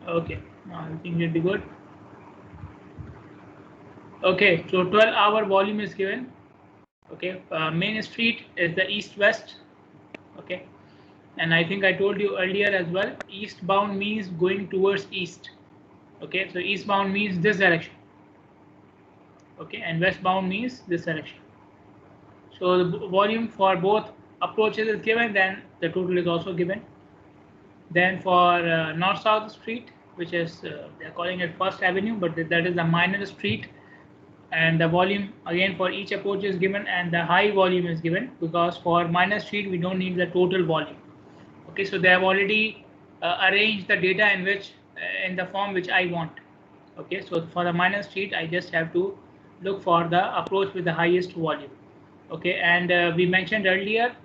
Okay, I think it'll be good. Okay, so 12-hour volume is given. Okay, main street is the east-west. Okay, and I think I told you earlier as well, eastbound means going towards east. Okay, so eastbound means this direction. Okay, and westbound means this direction. So the volume for both approaches is given, then the total is also given. Then for north-south street, which is they are calling it First Avenue, but that is a minor street, and the volume again for each approach is given, and the high volume is given because for minor street we don't need the total volume. Okay, so they have already arranged the data in which in the form which I want. Okay, so for the minor street I just have to look for the approach with the highest volume. Okay, and we mentioned earlier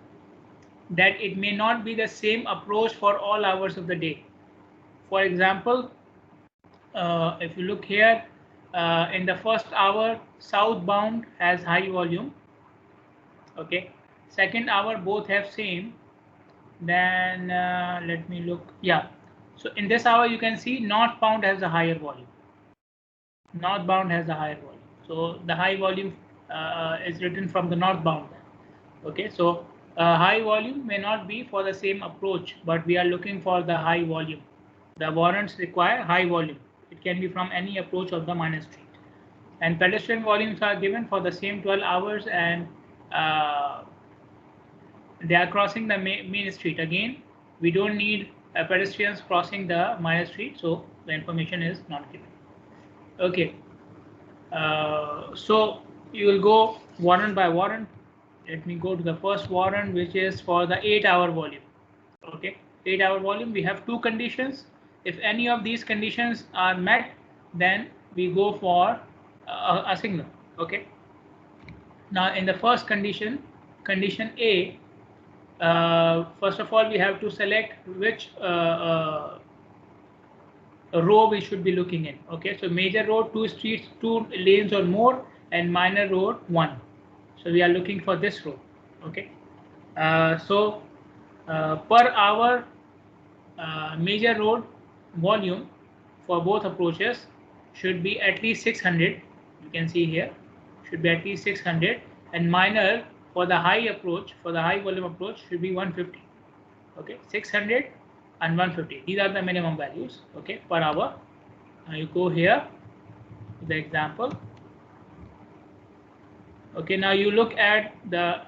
that it may not be the same approach for all hours of the day. For example, if you look here, in the first hour, southbound has high volume. Okay, second hour both have same. Then let me look. Yeah, so in this hour you can see northbound has a higher volume. Northbound has a higher volume. So the high volume is written from the northbound. Okay, so high volume may not be for the same approach, but we are looking for the high volume. The warrants require high volume. It can be from any approach of the minor street. And pedestrian volumes are given for the same 12 hours, and they are crossing the main street. Again, we don't need pedestrians crossing the minor street, so the information is not given. Okay, so you will go warrant by warrant. Let me go to the first warrant, which is for the 8-hour volume. Okay, 8-hour volume, we have two conditions. If any of these conditions are met, then we go for a signal. Okay, now in the first condition, condition A, first of all we have to select which row we should be looking in. Okay, so major road 2 streets 2 lanes or more, and minor road 1. So we are looking for this row. Okay, so per hour major road volume for both approaches should be at least 600. You can see here should be at least 600, and minor for the high approach, for the high volume approach, should be 150. Okay, 600 and 150, these are the minimum values. Okay, per hour. Now you go here to the example. Okay, now you look at the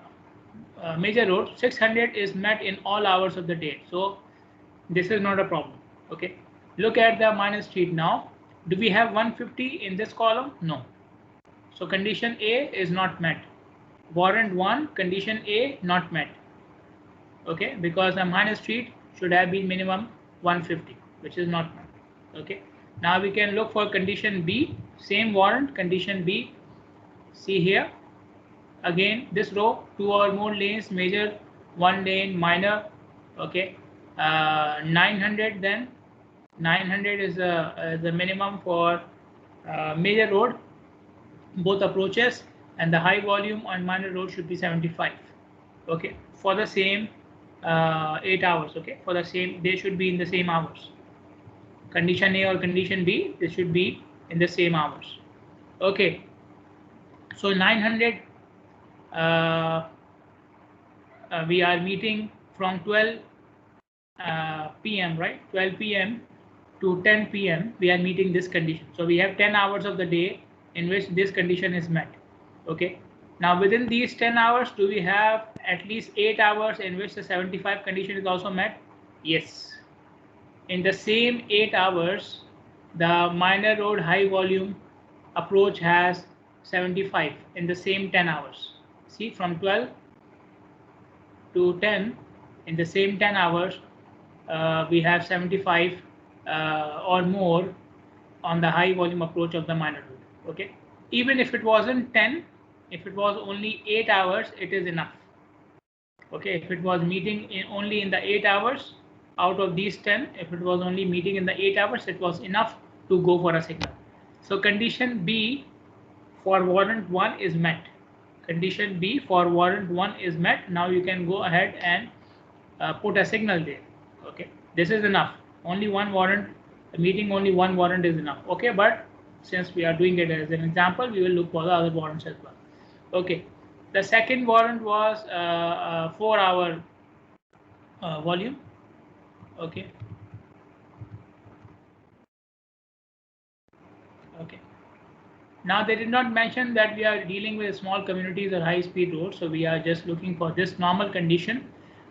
major road. 600 is met in all hours of the day, so this is not a problem. Okay, look at the minor street now. Do we have 150 in this column? No. So condition A is not met. Warrant 1, condition A not met. Okay, because the minor street should have been minimum 150, which is not met. Okay, now we can look for condition B. Same warrant, condition B. See here, again this row 2 or more lanes, major 1 lane, minor. Okay, 900, then 900 is the minimum for major road, both approaches, and the high volume on minor road should be 75. Okay, for the same 8 hours. Okay, for the same, they should be in the same hours. Condition A or condition B, they should be in the same hours. Okay, so 900 we are meeting from 12 p.m. right, 12 p.m. to 10 p.m. we are meeting this condition. So we have 10 hours of the day in which this condition is met. Okay, now within these 10 hours, do we have at least 8 hours in which the 75 condition is also met? Yes. In the same 8 hours, the minor road high volume approach has 75 in the same 10 hours. See, from 12 to 10, in the same 10 hours, we have 75 or more on the high volume approach of the minor road. Okay, even if it wasn't 10, if it was only 8 hours, it is enough. Okay, if it was meeting only in the 8 hours out of these 10, if it was only meeting in the 8 hours, it was enough to go for a signal. So condition B for warrant 1 is met. Condition B for warrant 1 is met. Now you can go ahead and put a signal there. Okay, this is enough. Only one warrant Meeting only one warrant is enough. Okay, but since we are doing it as an example, we will look for the other warrants as well. Okay, the second warrant was 4-hour volume. Okay. Okay. Now they did not mention that we are dealing with small communities or high-speed roads, so we are just looking for this normal condition.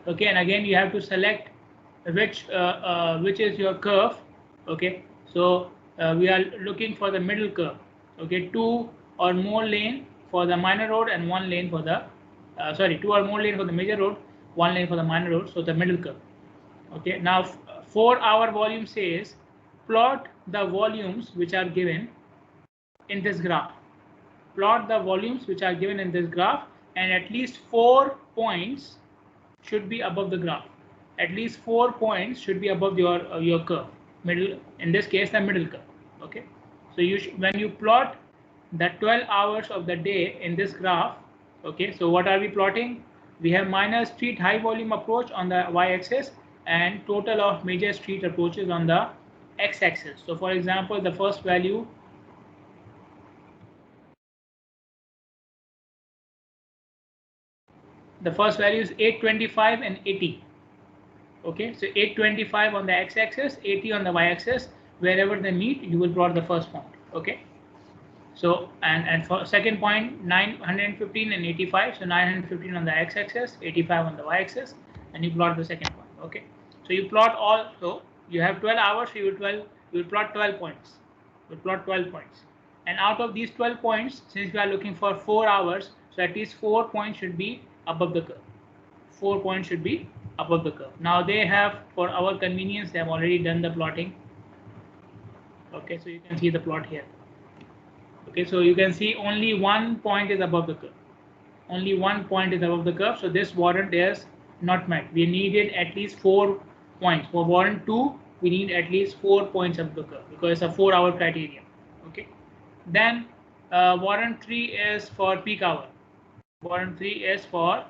Okay, and again you have to select which is your curve. Okay, so we are looking for the middle curve. Okay, 2 or more lane for the minor road and 1 lane for the 2 or more lane for the major road, 1 lane for the minor road. So the middle curve. Okay, now 4-hour volume says plot the volumes which are given in this graph. Plot the volumes which are given in this graph, and at least 4 points should be above the graph. At least 4 points should be above your curve, middle, in this case the middle curve. Okay, so when you plot the 12 hours of the day in this graph, okay, so what are we plotting? We have minor street high volume approach on the y-axis and total of major street approaches on the x-axis. So for example, the first value is 825 and 80. Okay, so 825 on the x-axis, 80 on the y-axis. Wherever they meet, you will plot the first point. Okay, so and for second point, 915 and 85. So 915 on the x-axis, 85 on the y-axis, and you plot the second point. Okay, so you plot all. So you have 12 hours. So you will plot 12 points. You plot 12 points, and out of these 12 points, since we are looking for 4 hours, so at least 4 points should be above the curve. 4 points should be above the curve. Now they have, for our convenience, they have already done the plotting. Okay, so you can see the plot here. Okay, so you can see only 1 point is above the curve. Only 1 point is above the curve. So this warrant is not met. We needed at least 4 points. For warrant 2, we need at least 4 points above the curve because it's a 4-hour criteria. Okay. Then warrant 3 is for peak hour. Warrant 3 is for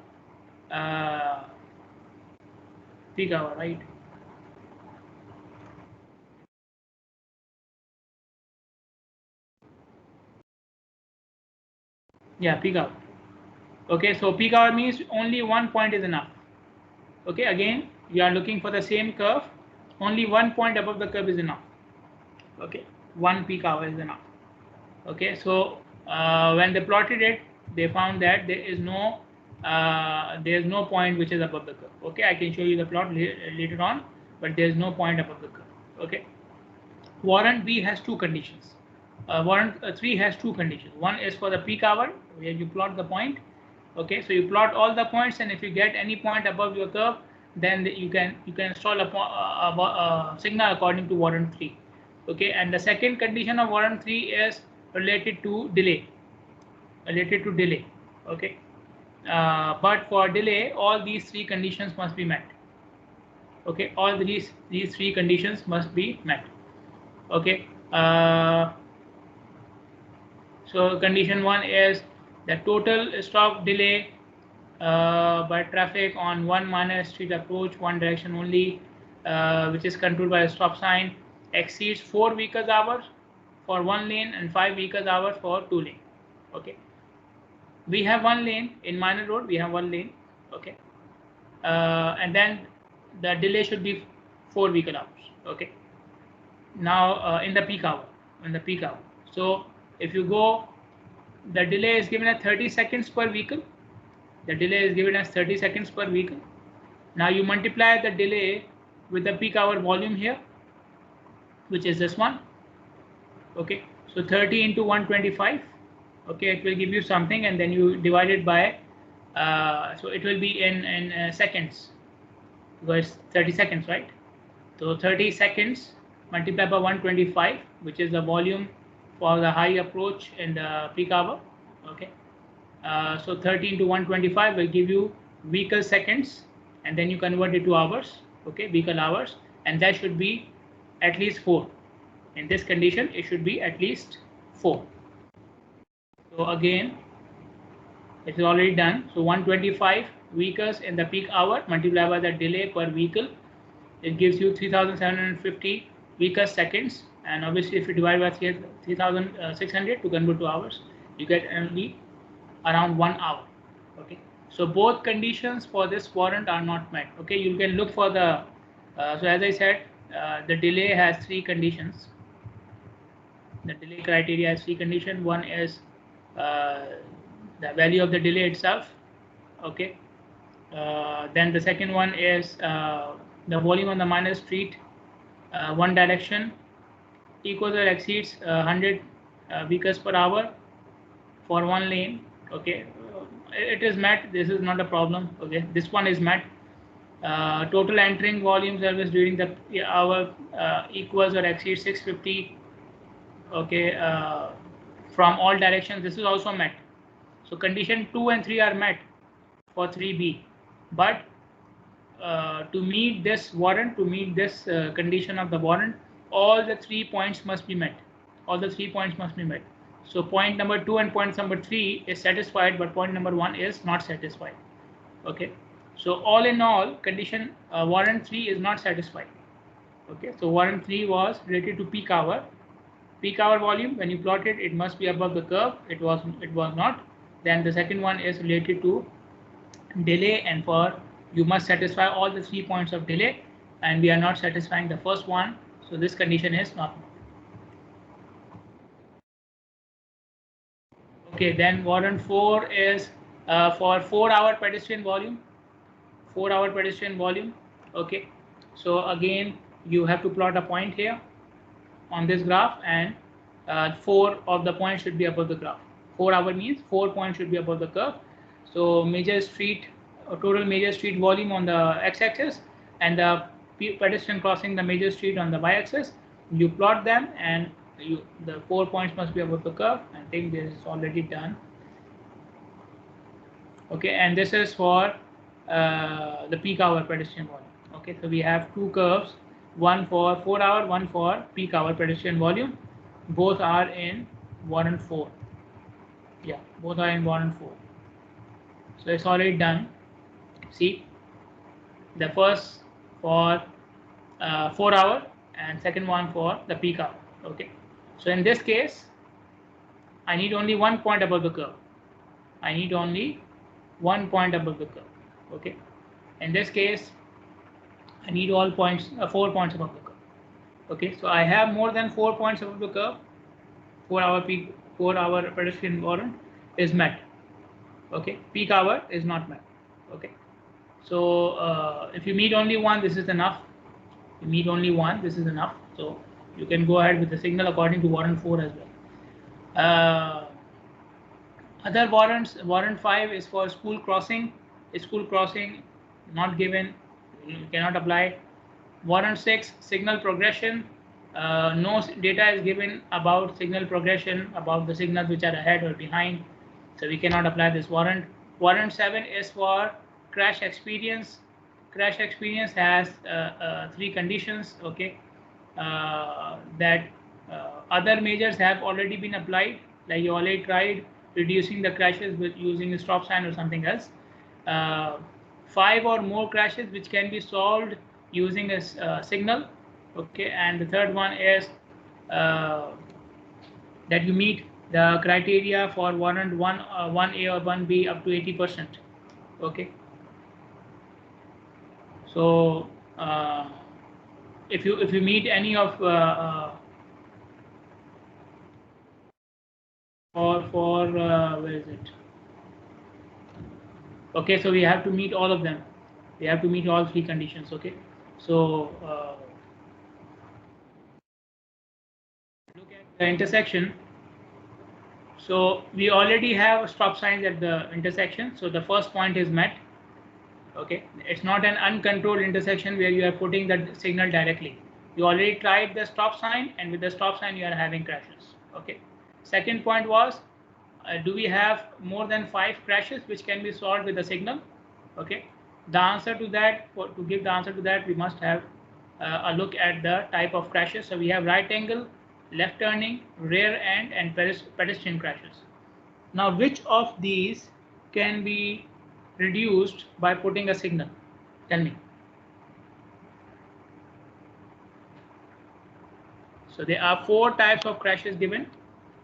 peak hour, right? Yeah, peak hour. Okay, so peak hour means only 1 point is enough. Okay, again, you are looking for the same curve. Only 1 point above the curve is enough. Okay, 1 peak hour is enough. Okay, so when they plotted it, they found that there is no point which is above the curve. Okay, I can show you the plot later on, but there is no point above the curve. Okay, warrant B has 2 conditions. Warrant 3 has 2 conditions. One is for the peak hour, where you plot the point. Okay, so you plot all the points, and if you get any point above your curve, then you can install a signal according to warrant 3. Okay, and the second condition of warrant 3 is related to delay. Okay, but for delay, all these 3 conditions must be met. Okay, all these 3 conditions must be met. Okay, so condition 1 is the total stop delay by traffic on one minor street approach, one direction only, which is controlled by a stop sign, exceeds 4 vehicle hours for 1 lane and 5 vehicle hours for 2 lane. Okay, we have 1 lane in minor road. We have 1 lane. Okay, and then the delay should be 4 vehicle hours. Okay, now in the peak hour, so if you go, the delay is given as 30 seconds per vehicle. The delay is given as 30 seconds per vehicle. Now you multiply the delay with the peak hour volume here, which is this one. Okay, so 30 into 125. Okay, it will give you something, and then you divide it by so it will be in seconds, because 30 seconds, right? So 30 seconds multiplied by 125, which is the volume for the high approach in the peak hour. Okay, so 30 into 125 will give you vehicle seconds, and then you convert it to hours. Okay, vehicle hours, and that should be at least 4. In this condition, it should be at least 4. So again, it is already done. So 125 vehicles in the peak hour multiplied by the delay per vehicle, it gives you 3750 weakest seconds, and obviously if you divide by 3600 to convert to hours, you get only around 1 hour. Okay, so both conditions for this warrant are not met. Okay, you can look for the so as I said, the delay has 3 conditions. The delay criteria has 3 conditions. One is the value of the delay itself. Okay, then the second one is the volume on the minor street, one direction, equals or exceeds 100 vehicles per hour for one lane. Okay, it is met. This is not a problem. Okay, this one is met. Total entering volume service during the hour equals or exceeds 650. Okay, from all directions. This is also met. So condition 2 and 3 are met for 3B, but to meet this warrant, to meet this condition of the warrant, all the 3 points must be met. All the 3 points must be met. So point number 2 and point number 3 is satisfied, but point number 1 is not satisfied. Okay, so all in all, condition warrant 3 is not satisfied. Okay, so warrant 3 was related to peak hour. Peak hour volume, when you plot it, it must be above the curve. It was not. Then the second one is related to delay, and for you must satisfy all the 3 points of delay, and we are not satisfying the first one, so this condition is not met. Okay, then warrant 4 is for 4-hour pedestrian volume. 4-hour pedestrian volume. Okay, so again you have to plot a point here on this graph, and 4 of the points should be above the graph. 4-hour means 4 points should be above the curve. So major street, total major street volume on the x-axis, and the pedestrian crossing the major street on the y-axis. You plot them, and the 4 points must be above the curve. I think this is already done. Okay, and this is for the peak hour pedestrian volume. Okay, so we have 2 curves, one for 4-hour, one for peak hour pedestrian volume. Both are in warrant 4. Yeah, both are in warrant 4. So it's already done. See, the first for 4-hour and second one for the peak hour. Okay, so in this case, I need only 1 point above the curve. I need only 1 point above the curve. Okay, in this case, I need all points, 4 points above the curve. Okay, so I have more than 4 points above the curve. 4-hour pedestrian warrant is met. Okay, peak hour is not met. Okay, so if you meet only one, this is enough. You meet only one, this is enough. So you can go ahead with the signal according to warrant 4 as well. Other warrants, warrant 5 is for school crossing. School crossing not given, you cannot apply. Warrant 6, signal progression. No data is given about signal progression, about the signals which are ahead or behind, so we cannot apply this warrant. Warrant 7 is for crash experience. Crash experience has 3 conditions. Okay, that other measures have already been applied, like you already tried reducing the crashes with using a stop sign or something else. 5 or more crashes which can be solved using a signal. Okay, and the third one is that you meet the criteria for warrant 1A or 1B up to 80%. Okay, so if you meet any of where is it? Okay, so we have to meet all of them. We have to meet all 3 conditions. Okay, so look at the intersection. So we already have stop signs at the intersection, so the first point is met. Okay, it's not an uncontrolled intersection where you are putting the signal directly. You already tried the stop sign, and with the stop sign you are having crashes. Okay, second point was, do we have more than 5 crashes which can be solved with a signal? Okay, the answer to that, to give the answer to that, we must have a look at the type of crashes. So we have right angle, left turning, rear end, and pedestrian crashes. Now, which of these can be reduced by putting a signal? Tell me. So there are 4 types of crashes given: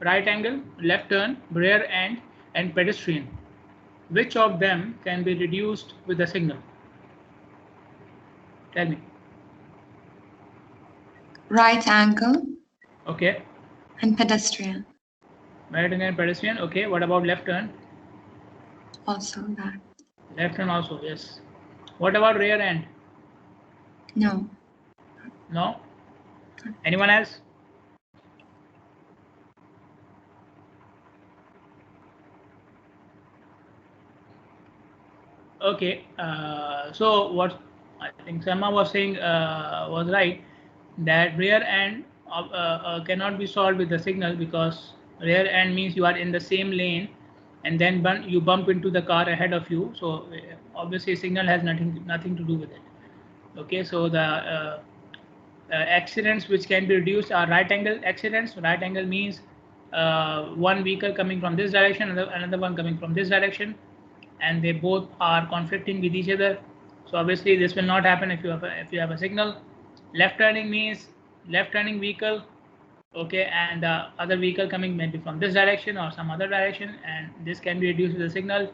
right angle, left turn, rear end, and pedestrian. Which of them can be reduced with the signal? Tell me. Right angle. Okay. And pedestrian. Right angle and pedestrian. Okay. What about left turn? Also that. Left turn also, yes. What about rear end? No. No? Anyone else? Okay. So what I think Sama was saying was right, that rear end cannot be solved with the signal, because rear end means you are in the same lane and then you bump into the car ahead of you. So obviously signal has nothing to do with it. Okay. So the accidents which can be reduced are right angle accidents. Right angle means one vehicle coming from this direction, another one coming from this direction, and they both are conflicting with each other. So obviously this will not happen if you have a signal. Left turning means left turning vehicle, okay, and the other vehicle coming maybe from this direction or some other direction, and this can be reduced with a signal.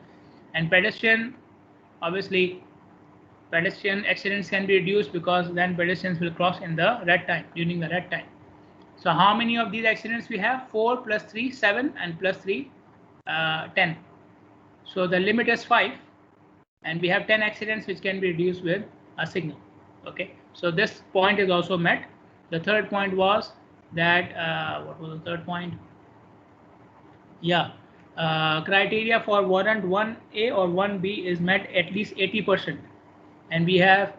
And pedestrian, obviously pedestrian accidents can be reduced, because then pedestrians will cross in the red time, during the red time. So how many of these accidents we have? 4 plus 3, 7, and plus 3, 10. So the limit is 5, and we have 10 accidents which can be reduced with a signal. Okay, so this point is also met. The third point was that what was the third point? Yeah, criteria for warrant 1A or 1B is met at least 80%, and we have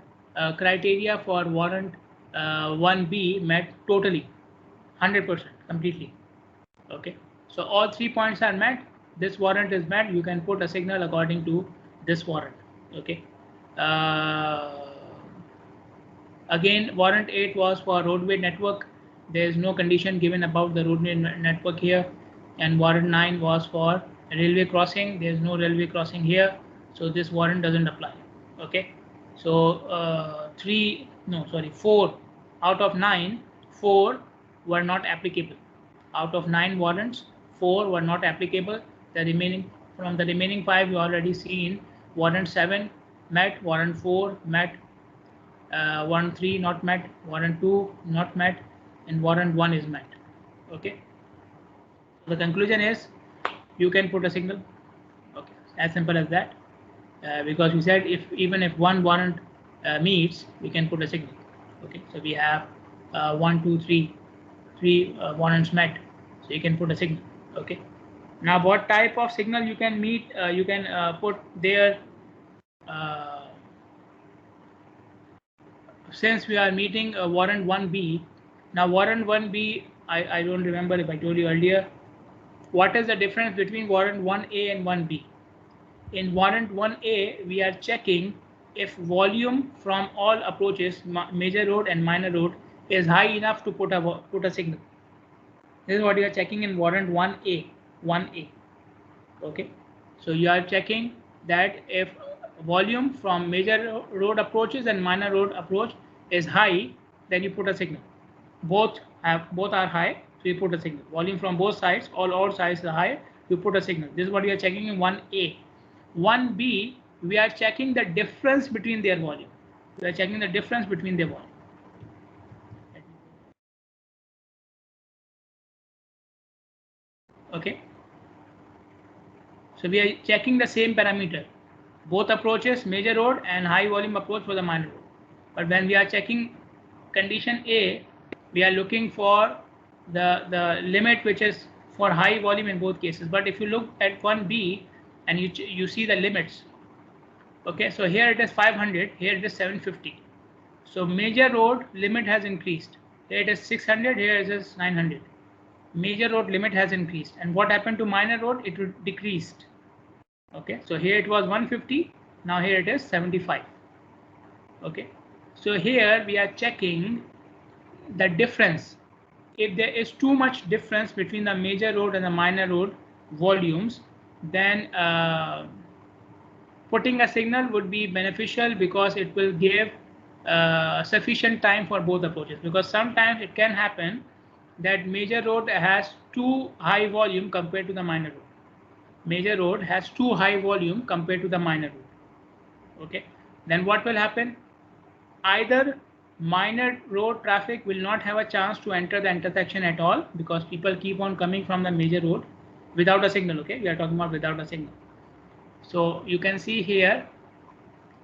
criteria for warrant 1B met totally 100% completely. Okay, so all 3 points are met. This warrant is met. You can put a signal according to this warrant. Okay. Again, warrant 8 was for roadway network. There is no condition given about the roadway network here. And warrant 9 was for railway crossing. There is no railway crossing here, so this warrant doesn't apply. Okay. So 4 out of 9, 4 were not applicable. Out of 9 warrants, 4 were not applicable. The remaining 5 you already seen. Warrant 7 met, warrant 4 met, warrant 3 not met, warrant 2 not met, and warrant 1 is met. Okay. The conclusion is you can put a signal. Okay, as simple as that. Because we said even if one warrant meets, we can put a signal. Okay, so we have 1, 2, 3 warrants met, so you can put a signal. Okay. Now, what type of signal you can meet? You can put there. Since we are meeting warrant 1B, now warrant 1B, I don't remember if I told you earlier. What is the difference between warrant 1A and 1B? In warrant 1A, we are checking if volume from all approaches, major road and minor road, is high enough to put a signal. This is what you are checking in warrant 1A. 1A. Okay. So you are checking that if volume from major road approaches and minor road approach is high, then you put a signal. Both are high, so you put a signal. Volume from both sides, all sides are high, you put a signal. This is what you are checking in 1A. 1B, we are checking the difference between their volume. We are checking the difference between their volume. Okay. So we are checking the same parameter. Both approaches, major road and high volume approach for the minor road. But when we are checking condition A, we are looking for the limit which is for high volume in both cases. But if you look at 1B and you see the limits, okay, so here it is 500, here it is 750. So major road limit has increased. Here it is 600, here it is 900. Major road limit has increased. And what happened to minor road? It decreased. Okay, so here it was 150, now here it is 75. Okay, so here we are checking the difference. If there is too much difference between the major road and the minor road volumes, then putting a signal would be beneficial, because it will give sufficient time for both approaches. Because sometimes it can happen that major road has too high volume compared to the minor road. Major road has too high volume compared to the minor road. Okay, then what will happen? Either minor road traffic will not have a chance to enter the intersection at all because people keep on coming from the major road without a signal. Okay, we are talking about without a signal. So you can see here,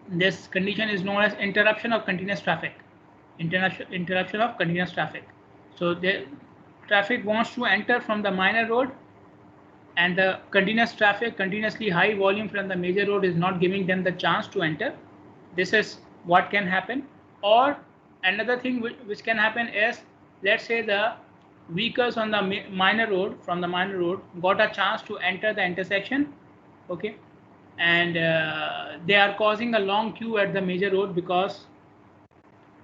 this condition is known as interruption of continuous traffic. Interruption of continuous traffic. So the traffic wants to enter from the minor road, and the continuous traffic, continuously high volume from the major road is not giving them the chance to enter. This is what can happen. Or another thing which can happen is, let's say the vehicles on the minor road, from the minor road, got a chance to enter the intersection. Okay, and they are causing a long queue at the major road because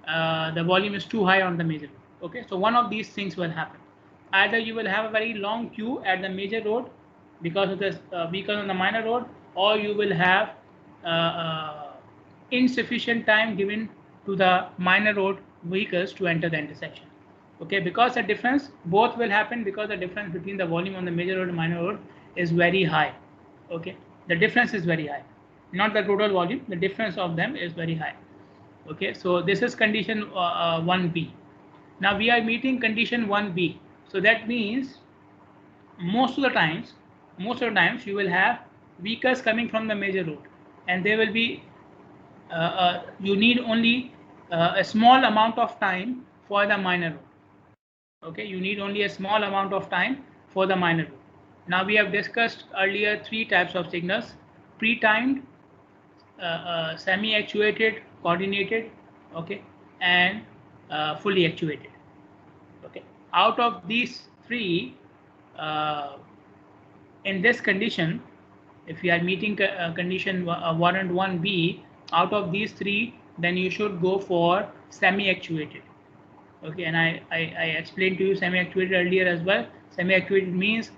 the volume is too high on the major road. Okay, so one of these things will happen. Either you will have a very long queue at the major road because of the vehicles on the minor road, or you will have insufficient time given to the minor road vehicles to enter the intersection. Okay, because the difference, both will happen because the difference between the volume on the major road and minor road is very high. Okay, the difference is very high, not the total volume, the difference of them is very high. Okay, so this is condition 1B. Now we are meeting condition 1B. So that means most of the times you will have vehicles coming from the major road, and there will be you need only a small amount of time for the minor road. Okay, you need only a small amount of time for the minor road. Now we have discussed earlier 3 types of signals: pre-timed, semi-actuated, coordinated, okay, and fully actuated. Okay, out of these 3, in this condition, if you are meeting condition 1 and 1B, out of these 3, then you should go for semi-actuated. Okay, and I explained to you semi-actuated earlier as well. Semi-actuated means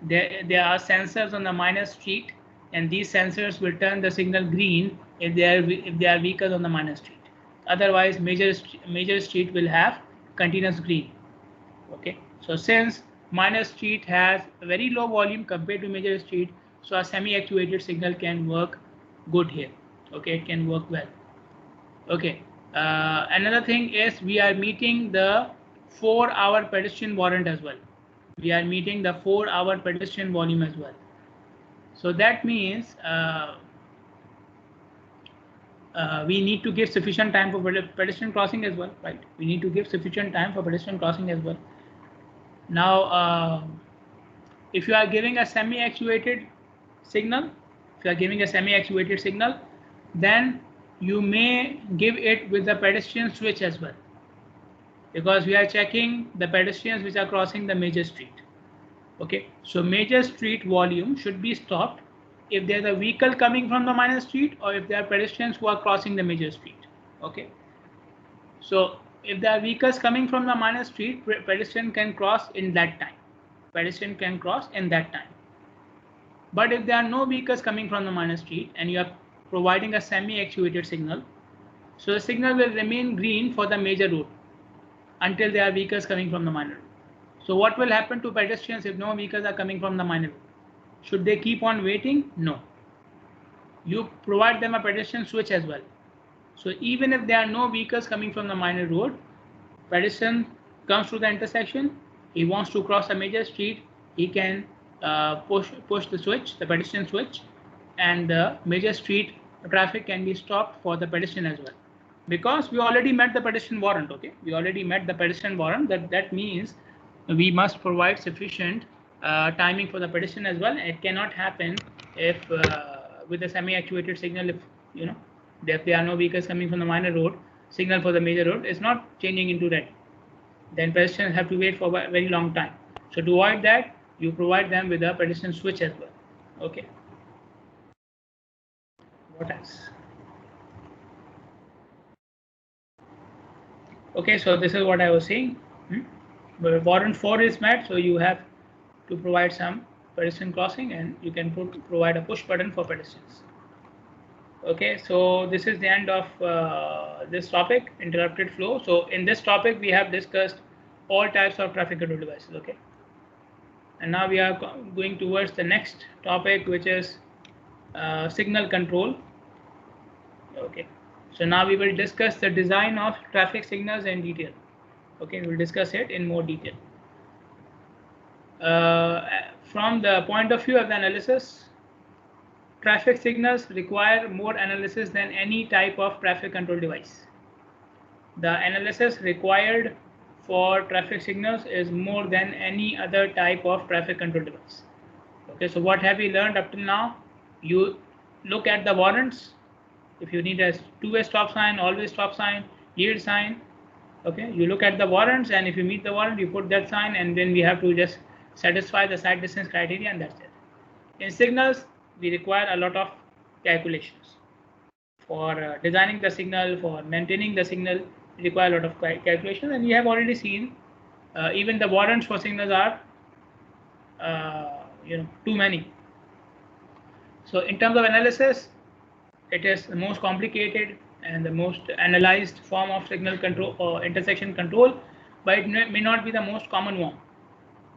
there are sensors on the minor street, and these sensors will turn the signal green if there are vehicles on the minor street. Otherwise, major street will have continuous green. Okay, so since minor street has a very low volume compared to major street, so a semi-actuated signal can work good here. Okay, it can work well. Okay, another thing is we are meeting the 4-hour pedestrian warrant as well. We are meeting the 4-hour pedestrian volume as well. So that means we need to give sufficient time for pedestrian crossing as well, right? We need to give sufficient time for pedestrian crossing as well. Now, if you are giving a semi-actuated signal, then you may give it with the pedestrian switch as well, because we are checking the pedestrians which are crossing the major street. Okay, so major street volume should be stopped if there's a vehicle coming from the minor street, or if there are pedestrians who are crossing the major street. Okay, so if there are vehicles coming from the minor street, pedestrian can cross in that time. But if there are no vehicles coming from the minor street and you are providing a semi-actuated signal, so the signal will remain green for the major road until there are vehicles coming from the minor road. So what will happen to pedestrians if no vehicles are coming from the minor road? Should they keep on waiting? No. You provide them a pedestrian switch as well. So even if there are no vehicles coming from the minor road, pedestrian comes to the intersection, he wants to cross a major street, he can push the switch, the pedestrian switch, and the major street traffic can be stopped for the pedestrian as well. Because we already met the pedestrian warrant. Okay, we already met the pedestrian warrant. That means we must provide sufficient timing for the pedestrian as well. It cannot happen if with a semi-actuated signal, if there are no vehicles coming from the minor road, signal for the major road is not changing into red, then pedestrians have to wait for a very long time. So to avoid that, you provide them with a pedestrian switch as well. Okay, what else? Okay, so this is what I was saying. But warrant 4 is met, so you have to provide some pedestrian crossing, and you can provide a push button for pedestrians. Okay, so this is the end of this topic, interrupted flow. So in this topic, we have discussed all types of traffic control devices. Okay, and now we are going towards the next topic, which is signal control. Okay, so now we will discuss the design of traffic signals in detail. Okay, we'll discuss it in more detail. From the point of view of the analysis, traffic signals require more analysis than any type of traffic control device. The analysis required for traffic signals is more than any other type of traffic control device. Okay, so what have we learned up till now? You look at the warrants. If you need a two-way stop sign, always stop sign, yield sign, okay, you look at the warrants, and if you meet the warrant, you put that sign, and then we have to just satisfy the sight distance criteria, and that's it. In signals, we require a lot of calculations. For designing the signal, for maintaining the signal, we require a lot of calculations, and we have already seen even the warrants for signals are too many. So in terms of analysis, it is the most complicated and the most analyzed form of signal control or intersection control, but it may not be the most common one.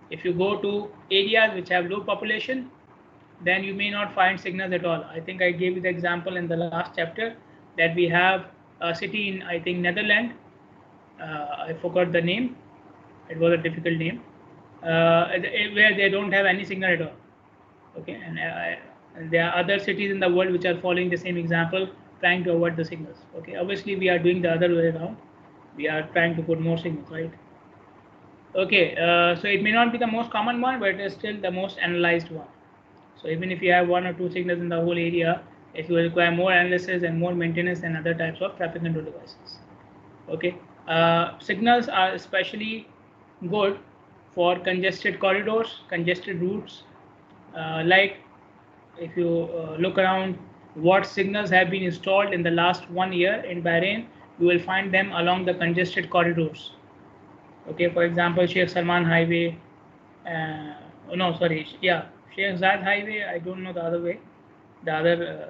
If you go to areas which have low population, then you may not find signals at all. I think I gave you the example in the last chapter that we have a city in, I think, Netherlands. I forgot the name. It was a difficult name, where they don't have any signal at all. Okay, and there are other cities in the world which are following the same example, trying to avoid the signals. Okay, obviously we are doing the other way around. We are trying to put more signals, right? Okay, so it may not be the most common one, but it is still the most analyzed one. So even if you have one or two signals in the whole area, it will require more analysis and more maintenance than other types of traffic control devices. Okay, signals are especially good for congested corridors, congested routes. Like if you look around what signals have been installed in the last 1 year in Bahrain, you will find them along the congested corridors. Okay, for example, Sheikh Salman Highway, Sheikh Zayed Highway, I don't know the other way, the other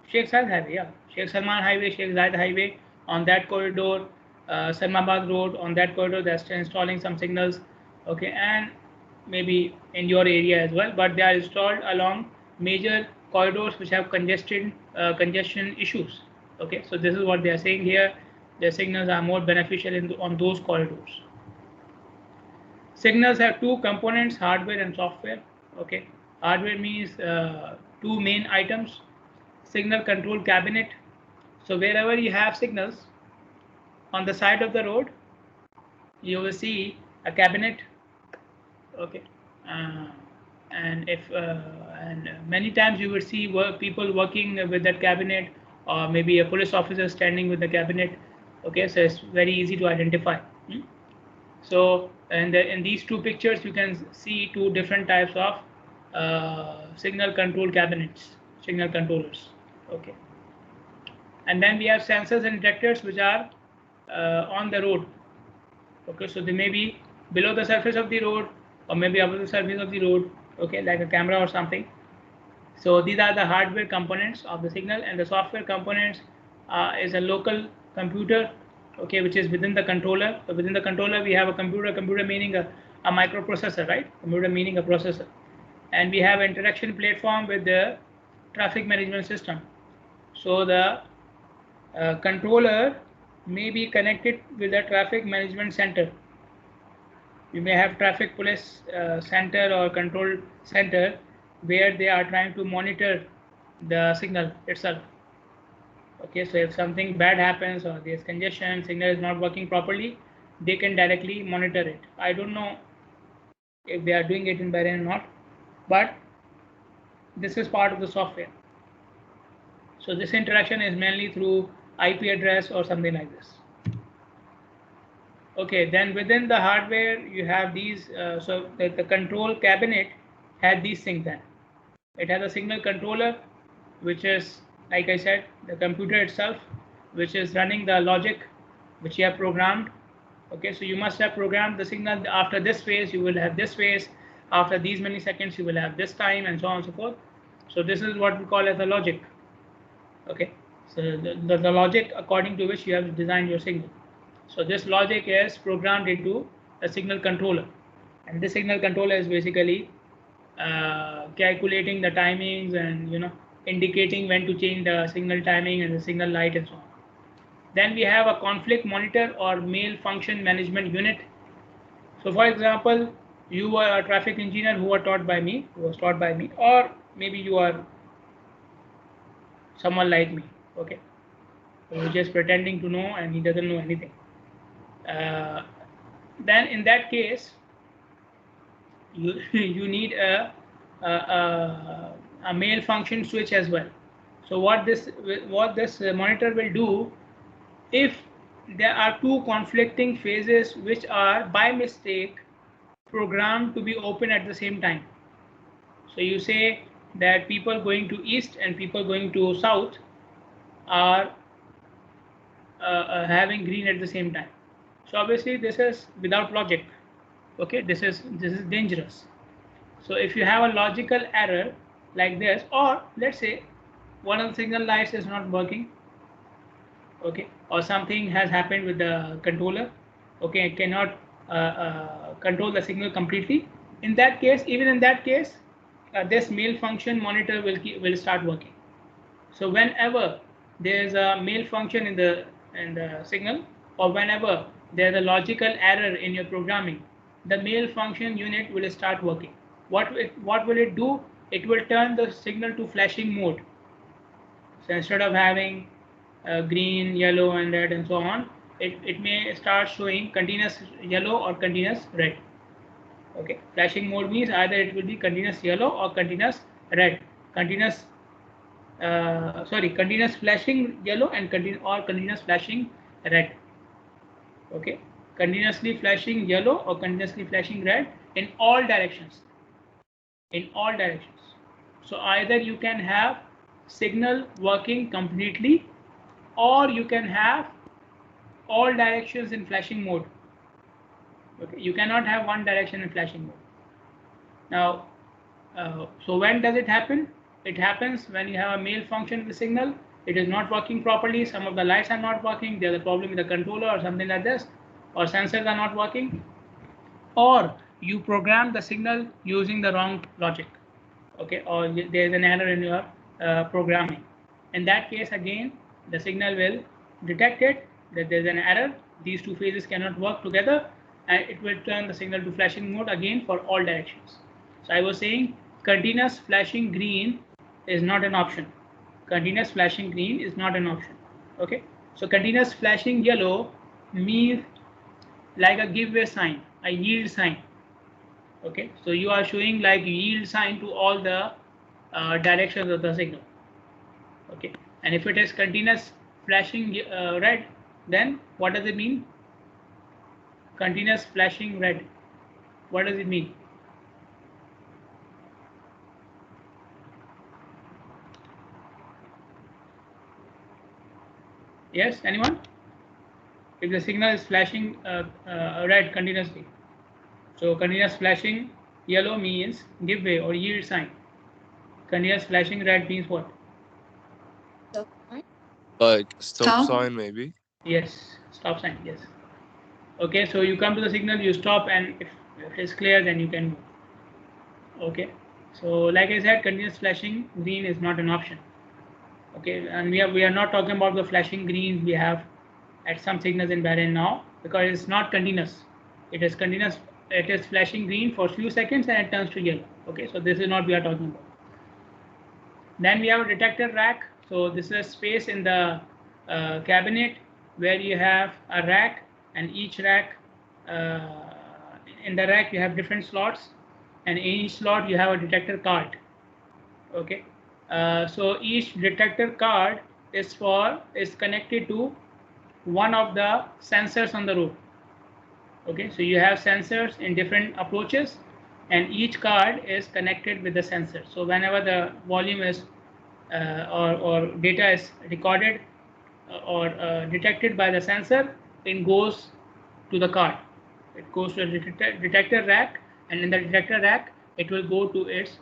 Sheikh Zayed Highway, yeah, Sheikh Salman Highway, Sheikh Zayed Highway, on that corridor, Salmabad Road, on that corridor, they're still installing some signals. Okay, and maybe in your area as well, but they are installed along major corridors which have congestion issues. Okay, so this is what they are saying here. The signals are more beneficial on those corridors. Signals have two components, hardware and software. Okay, hardware means two main items: signal control cabinet. So wherever you have signals on the side of the road, you will see a cabinet. Okay, and many times you will see people working with that cabinet, or maybe a police officer standing with the cabinet. Okay, so it's very easy to identify. So in these two pictures, you can see two different types of signal control cabinets, signal controllers. Okay, and then we have sensors and detectors which are on the road. Okay, so they may be below the surface of the road, or maybe above the surface of the road. Okay, like a camera or something. So these are the hardware components of the signal, and the software components is a local computer, okay, which is within the controller. So within the controller, we have a computer meaning a microprocessor, right? Computer meaning a processor. And we have an interaction platform with the traffic management system. So the controller may be connected with the traffic management center. You may have traffic police center or control center where they are trying to monitor the signal itself. Okay, so if something bad happens or there's congestion, signal is not working properly, they can directly monitor it. I don't know if they are doing it in Bahrain or not, but this is part of the software. So this interaction is mainly through IP address or something like this. Okay, then within the hardware you have these, so the control cabinet had these things then. It has a signal controller, which is, like I said, the computer itself, which is running the logic which you have programmed. Okay, so you must have programmed the signal. After this phase, you will have this phase. After these many seconds, you will have this time, and so on and so forth. So this is what we call as the logic. Okay, so the logic according to which you have designed your signal. So this logic is programmed into a signal controller, and this signal controller is basically calculating the timings and indicating when to change the signal timing and the signal light and so on. Then we have a conflict monitor or mail function management unit. So for example, you are a traffic engineer who was taught by me, or maybe you are someone like me, okay, who's just pretending to know and he doesn't know anything. Then in that case, you need a mail function switch as well. So what this monitor will do, if there are two conflicting phases which are by mistake programmed to be open at the same time. So you say that people going to east and people going to south are having green at the same time. So obviously this is without logic. Okay, this is dangerous. So if you have a logical error like this, or let's say one of the signal lights is not working, okay, or something has happened with the controller, okay, it cannot control the signal completely. In that case, this mail function monitor will start working. So whenever there is a mail function in the signal, or whenever there is a logical error in your programming, the mail function unit will start working. What will it do? It will turn the signal to flashing mode. So instead of having green, yellow, and red, and so on, it may start showing continuous yellow or continuous red. Okay, flashing mode means either it will be continuous yellow or continuous red. Continuous flashing yellow and continuous flashing red. Okay, continuously flashing yellow or continuously flashing red in all directions. So either you can have signal working completely, or you can have all directions in flashing mode. Okay, you cannot have one direction in flashing mode. Now, so when does it happen? It happens when you have a mail function in the signal. It is not working properly. Some of the lights are not working. There's a problem with the controller or something like this, or sensors are not working, or you program the signal using the wrong logic. Okay, or there's an error in your programming. In that case, again, the signal will detect it, that there's an error. These two phases cannot work together, and it will turn the signal to flashing mode again for all directions. So I was saying continuous flashing green is not an option. Continuous flashing green is not an option. Okay, so continuous flashing yellow means like a giveaway sign, a yield sign. Okay, so you are showing like yield sign to all the directions of the signal. Okay, and if it is continuous flashing red, then what does it mean? Continuous flashing red, what does it mean? Yes, anyone? If the signal is flashing red continuously, so continuous flashing yellow means giveaway or yield sign. Continuous flashing red means what? Like stop sign, maybe. Yes, stop sign. Yes. Okay, so you come to the signal, you stop, and if it is clear, then you can move. Okay, so like I said, continuous flashing green is not an option. Okay, and we are not talking about the flashing greens we have at some signals in Bahrain now, because it's not continuous. It is continuous. It is flashing green for a few seconds and it turns to yellow. Okay, so this is not we are talking about. Then we have a detector rack. So this is a space in the cabinet where you have a rack, and each rack, in the rack you have different slots, and in each slot you have a detector card. Okay, so each detector card is connected to one of the sensors on the road. Okay, so you have sensors in different approaches, and each card is connected with the sensor. So whenever the volume is or data is recorded or detected by the sensor, it goes to the card. It goes to the detector rack, and in the detector rack it will go to its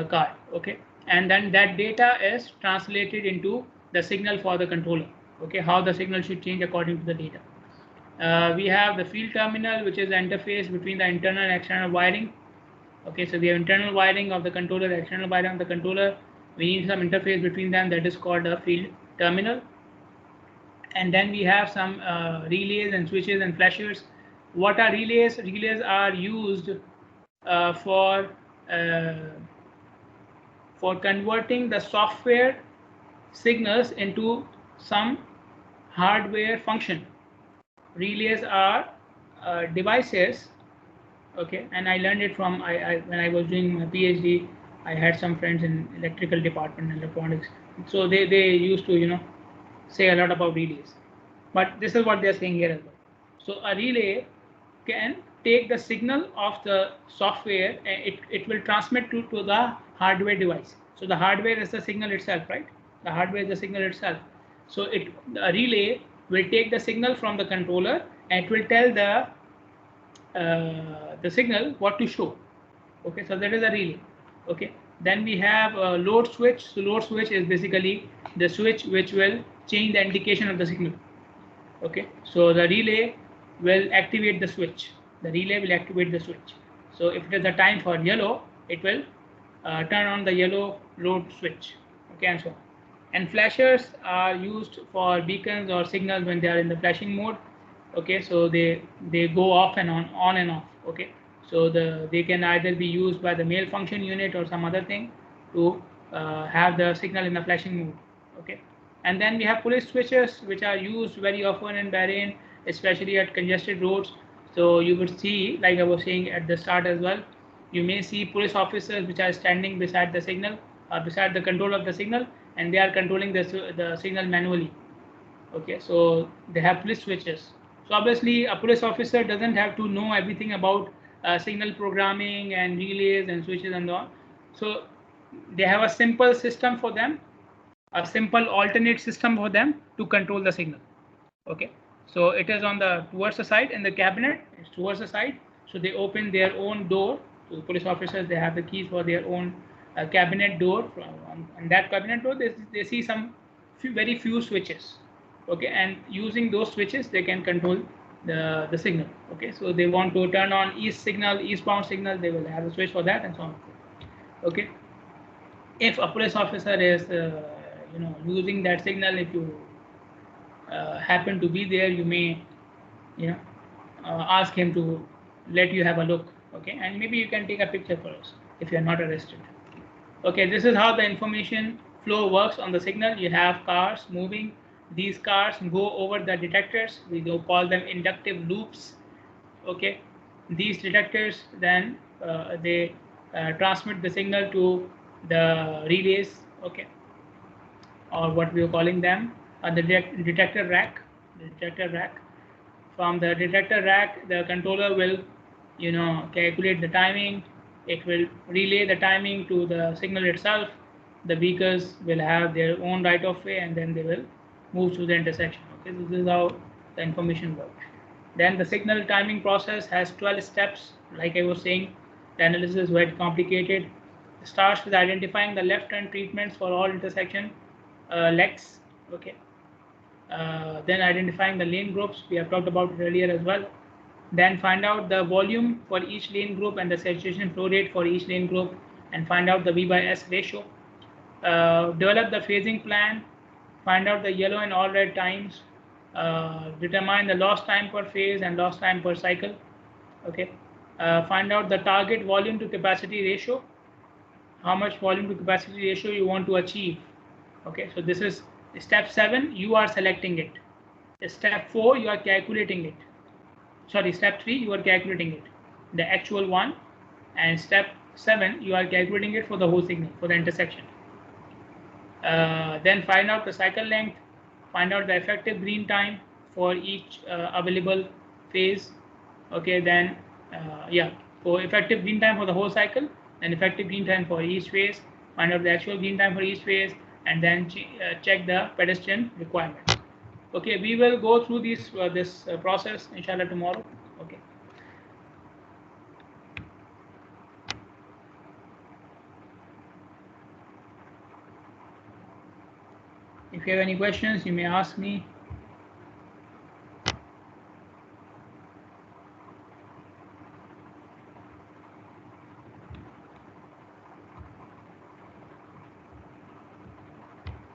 card. Okay, and then that data is translated into the signal for the controller. Okay, how the signal should change according to the data. We have the field terminal, which is the interface between the internal and external wiring. Okay, so the internal wiring of the controller, the external wiring of the controller, we need some interface between them, that is called a field terminal. And then we have some relays and switches and flashers. What are relays? Relays are used for converting the software signals into some hardware function. Relays are devices, okay, and I learned it from when I was doing my PhD. I had some friends in electrical department and electronics, so they used to say a lot about relays, but this is what they're saying here as well. So a relay can take the signal of the software and it will transmit to the hardware device. So the hardware is the signal itself, right? The hardware is the signal itself. So a relay will take the signal from the controller and it will tell the signal what to show. Okay, so that is a relay. Okay, then we have a load switch. So load switch is basically the switch which will change the indication of the signal. Okay, so the relay will activate the switch. The relay will activate the switch. So if it is the time for yellow, it will turn on the yellow load switch. Okay, and so on. And flashers are used for beacons or signals when they are in the flashing mode. Okay, so they go off and on and off. Okay, so they can either be used by the mail function unit or some other thing to have the signal in the flashing mode. Okay, and then we have police switches, which are used very often in Bahrain, especially at congested roads. So you would see, like I was saying at the start as well, you may see police officers which are standing beside the signal or beside the control of the signal, and they are controlling the signal manually. Okay, so they have police switches. So obviously a police officer doesn't have to know everything about signal programming and relays and switches and all. So they have a simple system for them, a simple alternate system for them to control the signal. Okay, so it is on the towards the side, and the cabinet is towards the side. So they open their own door. So police officers, they have the keys for their own cabinet door. On that cabinet door, they see some very few switches. Okay, and using those switches, they can control the signal. Okay, so they want to turn on eastbound signal, they will have a switch for that, and so on. Okay, if a police officer is using that signal, if you happen to be there, you may ask him to let you have a look. Okay, and maybe you can take a picture for us if you are not arrested. Okay, this is how the information flow works on the signal. You have cars moving. These cars go over the detectors. We do call them inductive loops. Okay, these detectors then they transmit the signal to the relays. Okay, or what we are calling them the detector rack. The detector rack. From the detector rack, the controller will calculate the timing. It will relay the timing to the signal itself. The vehicles will have their own right of way, and then they will move through the intersection. Okay, so this is how the information works. Then the signal timing process has 12 steps. Like I was saying, the analysis is very complicated. It starts with identifying the left turn treatments for all intersection legs. Okay, then identifying the lane groups, we have talked about it earlier as well. Then find out the volume for each lane group and the saturation flow rate for each lane group, and find out the V/S ratio. Develop the phasing plan, find out the yellow and all red times, determine the lost time per phase and lost time per cycle. Okay, find out the target volume to capacity ratio, how much volume to capacity ratio you want to achieve. Okay, so this is step 7, you are selecting it. Step 4, you are calculating it. Sorry, step 3, you are calculating it, the actual one, and step 7, you are calculating it for the whole signal, for the intersection. Then find out the cycle length, find out the effective green time for each available phase. Okay, then for effective green time for the whole cycle, and effective green time for each phase, find out the actual green time for each phase, and then check the pedestrian requirement. Okay, we will go through this process inshallah tomorrow. Okay. If you have any questions, you may ask me.